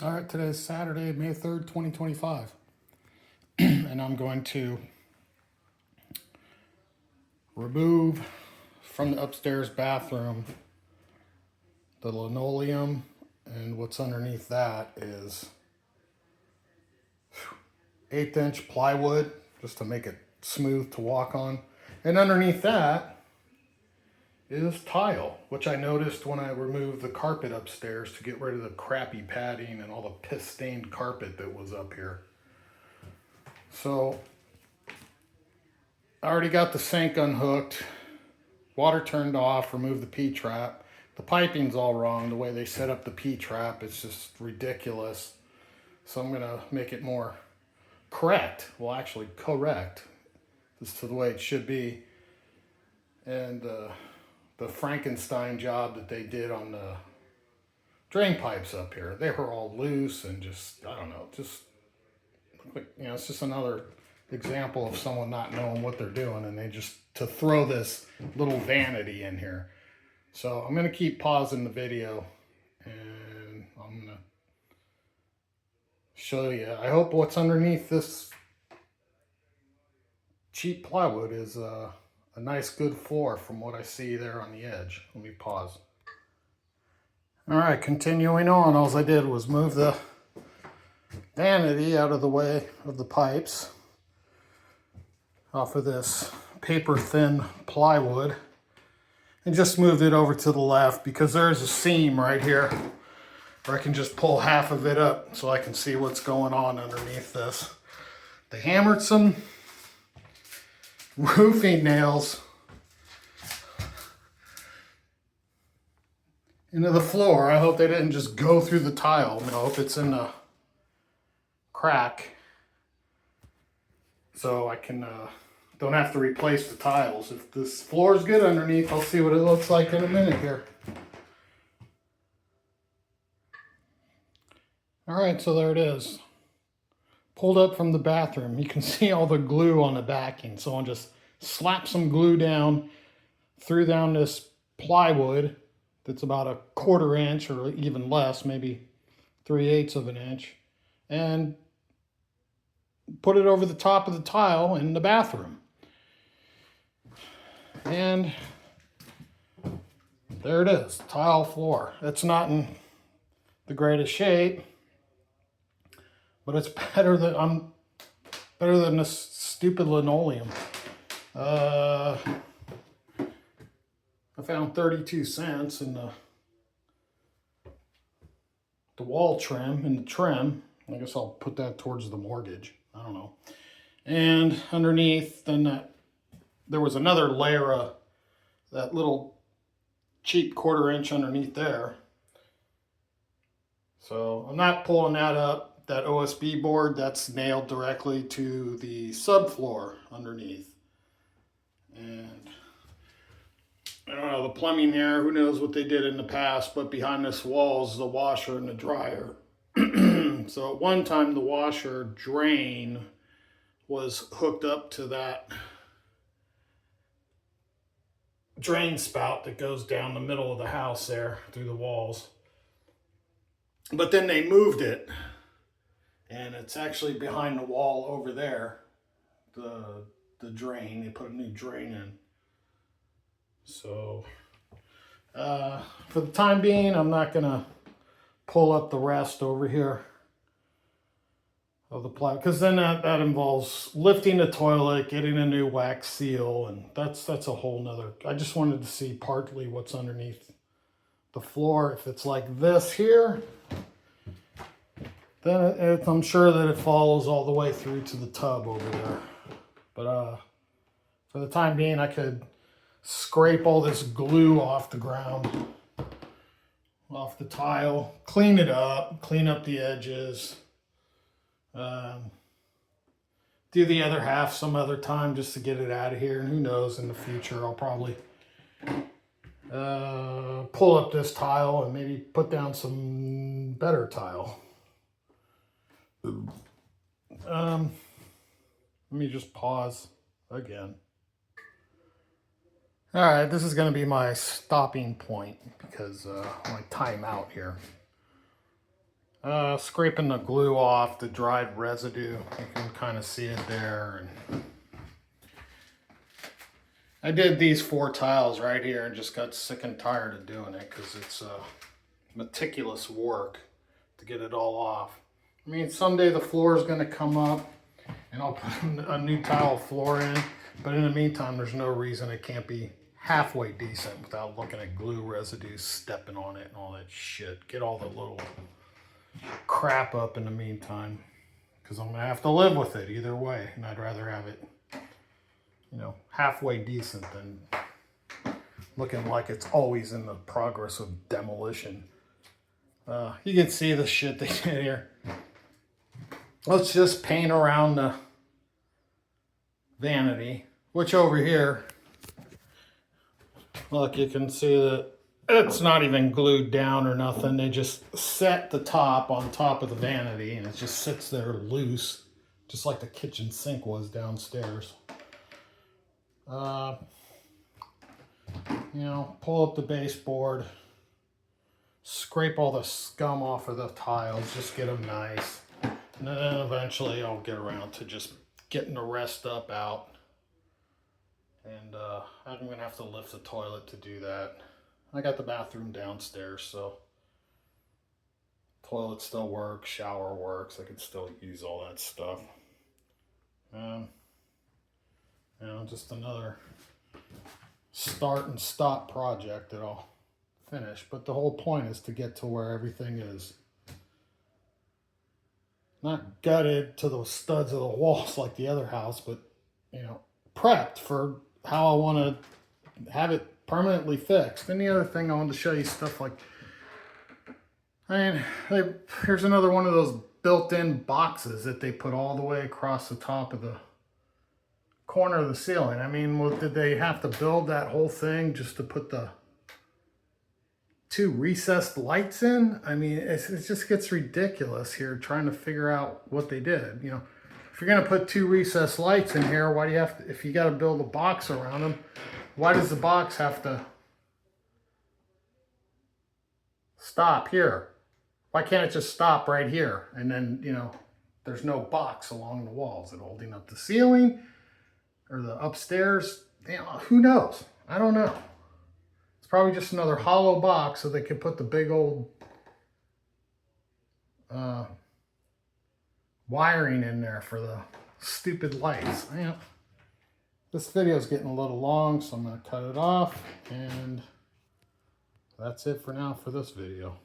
All right, today is Saturday, May 3rd, 2025. And I'm going to remove from the upstairs bathroom the linoleum, and what's underneath that is 1/8 inch plywood just to make it smooth to walk on. And underneath that is tile, which I noticed when I removed the carpet upstairs to get rid of the crappy padding and all the piss stained carpet that was up here. So I already got the sink unhooked, water turned off, removed the P-trap. The piping's all wrong, the way they set up the P-trap, it's just ridiculous. So I'm gonna make it more correct, well actually correct, as to the way it should be. And the Frankenstein job that they did on the drain pipes up here, they were all loose and just, I don't know, just, it's just another example of someone not knowing what they're doing, and they just to throw this little vanity in here. So I'm going to keep pausing the video and I'm going to show you. I hope what's underneath this cheap plywood is a nice good floor from what I see there on the edge. Let me pause. All right, continuing on, all I did was move the vanity out of the way of the pipes off of this paper thin plywood and just moved it over to the left because there's a seam right here where I can just pull half of it up so I can see what's going on underneath this. They hammered some roofing nails into the floor. I hope they didn't just go through the tile. I hope it's in the crack so I can don't have to replace the tiles. If this floor is good underneath, I'll see what it looks like in a minute here. All right, so there it is. Pulled up from the bathroom. You can see all the glue on the backing. Someone just slapped some glue down, threw down this plywood that's about 1/4 inch or even less, maybe 3/8 of an inch, and put it over the top of the tile in the bathroom. And there it is, tile floor. It's not in the greatest shape, but it's better than this stupid linoleum. I found 32 cents in the wall trim and the trim. I guess I'll put that towards the mortgage. I don't know. And underneath, then there was another layer of that little cheap 1/4 inch underneath there. So I'm not pulling that up. That OSB board, that's nailed directly to the subfloor underneath. And I don't know, the plumbing there, who knows what they did in the past, but behind this wall is the washer and the dryer. So at one time the washer drain was hooked up to that drain spout that goes down the middle of the house there through the walls. But then they moved it, and it's actually behind the wall over there, the drain. They put a new drain in. So for the time being, I'm not gonna pull up the rest over here of the plywood, because then that involves lifting the toilet, getting a new wax seal, and that's a whole nother. I just wanted to see partly what's underneath the floor. If it's like this here, then I'm sure that it follows all the way through to the tub over there. But for the time being, I could scrape all this glue off the ground, off the tile, clean it up, clean up the edges. Do the other half some other time just to get it out of here, and who knows, in the future I'll probably pull up this tile and maybe put down some better tile. Let me just pause again. All right, this is going to be my stopping point because my time out here. Scraping the glue off, the dried residue. You can kind of see it there. And I did these 4 tiles right here and just got sick and tired of doing it because it's meticulous work to get it all off. I mean, someday the floor is going to come up and I'll put a new tile floor in, but in the meantime, there's no reason it can't be halfway decent without looking at glue residue, stepping on it and all that shit. Get all the little crap up in the meantime, because I'm gonna have to live with it either way, and I'd rather have it, you know, halfway decent than looking like it's always in the progress of demolition. You can see the shit they did here. Let's just paint around the vanity, which over here, look, you can see that it's not even glued down or nothing. They just set the top on top of the vanity and it just sits there loose, just like the kitchen sink was downstairs. You know, pull up the baseboard, scrape all the scum off of the tiles, just get them nice. And then eventually I'll get around to just getting the rest up out. And I'm going to have to lift the toilet to do that. I got the bathroom downstairs, so toilet still works, shower works. I could still use all that stuff. You know, just another start and stop project that I'll finish. But the whole point is to get to where everything is not gutted to the studs of the walls like the other house, but, you know, prepped for how I want to have it permanently fixed. And the other thing I wanted to show you stuff like, I mean, here's another one of those built-in boxes that they put all the way across the top of the corner of the ceiling. I mean, well, did they have to build that whole thing just to put the 2 recessed lights in? I mean, it just gets ridiculous here trying to figure out what they did. You know, if you're going to put 2 recessed lights in here, why do you have to, if you got to build a box around them, why does the box have to stop here? Why can't it just stop right here? And then, you know, there's no box along the walls. Is it holding up the ceiling or the upstairs? You know, who knows? I don't know. It's probably just another hollow box so they could put the big old wiring in there for the stupid lights. You know, this video is getting a little long, so I'm going to cut it off, and that's it for now for this video.